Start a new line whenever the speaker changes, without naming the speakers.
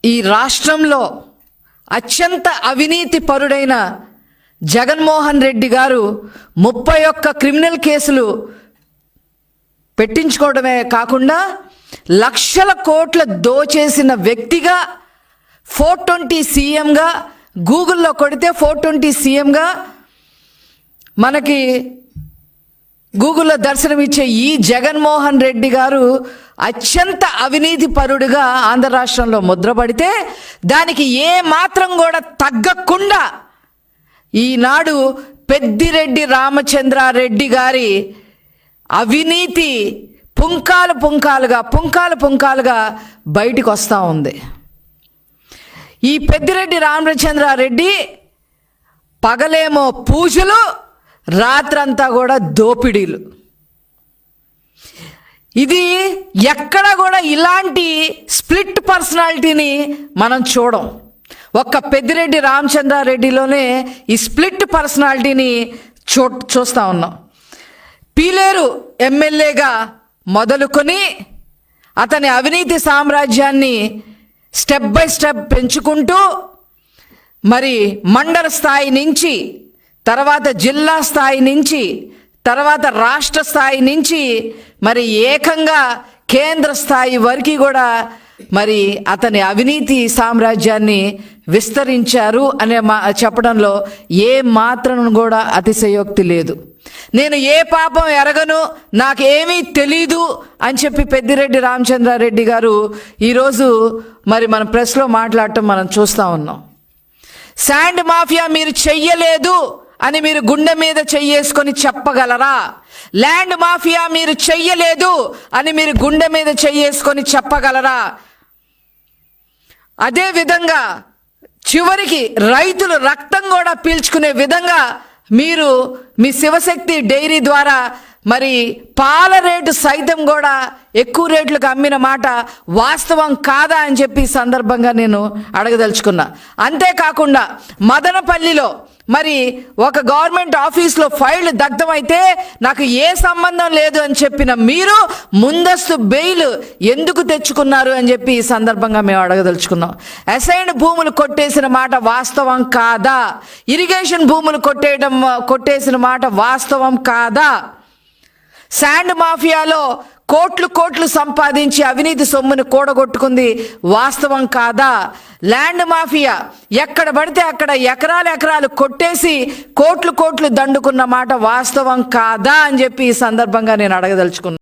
ఈ రాష్ట్రంలో అత్యంత అవినీతి పరుడైన జగన్మోహన్ రెడ్డి గారు 31 క్రిమినల్ కేసులు పెట్టించుకోవడమే కాకుండా లక్షల కోట్ల దోచేసిన వ్యక్తిగా 420 సీఎంగా గూగుల్లో కొడితే 420 సీఎంగా మనకి గూగుల్లో దర్శనమిచ్చే ఈ జగన్మోహన్ రెడ్డి గారు అత్యంత అవినీతి పరుడుగా ఆంధ్ర రాష్ట్రంలో ముద్రపడితే దానికి ఏ మాత్రం కూడా తగ్గకుండా ఈనాడు పెద్దిరెడ్డి రామచంద్రారెడ్డి గారి అవినీతి పుంకాలు పుంకాలుగా బయటికి వస్తూ ఉంది. ఈ పెద్దిరెడ్డి రామచంద్రారెడ్డి పగలేమో పూజలు, రాత్రంతా కూడా దోపిడీలు. ఇది ఎక్కడ కూడా ఇలాంటి స్ప్లిట్ పర్సనాలిటీని మనం చూడం. ఒక్క పెద్దిరెడ్డి రామచంద్రారెడ్డిలోనే ఈ స్ప్లిట్ పర్సనాలిటీని చూస్తూ ఉన్నాం. పీలేరు ఎమ్మెల్యేగా మొదలుకొని అతని అవినీతి సామ్రాజ్యాన్ని స్టెప్ బై స్టెప్ పెంచుకుంటూ మరి మండల స్థాయి నుంచి, తర్వాత జిల్లా స్థాయి నుంచి, తర్వాత రాష్ట్ర స్థాయి నుంచి మరి ఏకంగా కేంద్ర స్థాయి వరకు కూడా మరి అతని అవినీతి సామ్రాజ్యాన్ని విస్తరించారు అనే చెప్పడంలో ఏ మాత్రం కూడా అతిశయోక్తి లేదు. నేను ఏ పాపం ఎరగను, నాకేమీ తెలీదు అని చెప్పి పెద్దిరెడ్డి రామచంద్రారెడ్డి గారు ఈరోజు మరి మన ప్రెస్లో మాట్లాడటం మనం చూస్తూ ఉన్నాం. శాండ్ మాఫియా మీరు చెయ్యలేదు అని మీరు గుండె మీద చెయ్యేసుకొని చెప్పగలరా? ల్యాండ్ మాఫియా మీరు చెయ్యలేదు అని మీరు గుండె మీద చెయ్యేసుకొని చెప్పగలరా? అదే విధంగా చివరికి రైతులు రక్తం కూడా పీల్చుకునే విధంగా మీరు మీ శివశక్తి డైరీ ద్వారా మరి పాల రేటు సైతం కూడా ఎక్కువ రేట్లకు అమ్మిన మాట వాస్తవం కాదా అని చెప్పి సందర్భంగా నేను అడగదలుచుకున్నా. అంతేకాకుండా మదనపల్లిలో మరి ఒక గవర్నమెంట్ ఆఫీస్లో ఫైల్ దగ్ధమైతే నాకు ఏ సంబంధం లేదు అని చెప్పిన మీరు ముందస్తు బెయిల్ ఎందుకు తెచ్చుకున్నారు అని చెప్పి ఈ సందర్భంగా మేము అడగదలుచుకున్నాం. అసైన్డ్ భూములు కొట్టేసిన మాట వాస్తవం కాదా? ఇరిగేషన్ భూములు కొట్టేసిన మాట వాస్తవం కాదా? శాండ్ మాఫియాలో కోట్లు సంపాదించి అవినీతి సొమ్ముని కూడగొట్టుకుంది వాస్తవం కాదా? ల్యాండ్ మాఫియా ఎక్కడ పడితే అక్కడ ఎకరాలు కొట్టేసి కోట్లు దండుకున్న మాట వాస్తవం కాదా అని చెప్పి ఈ సందర్భంగా నేను అడగదలుచుకున్నాను.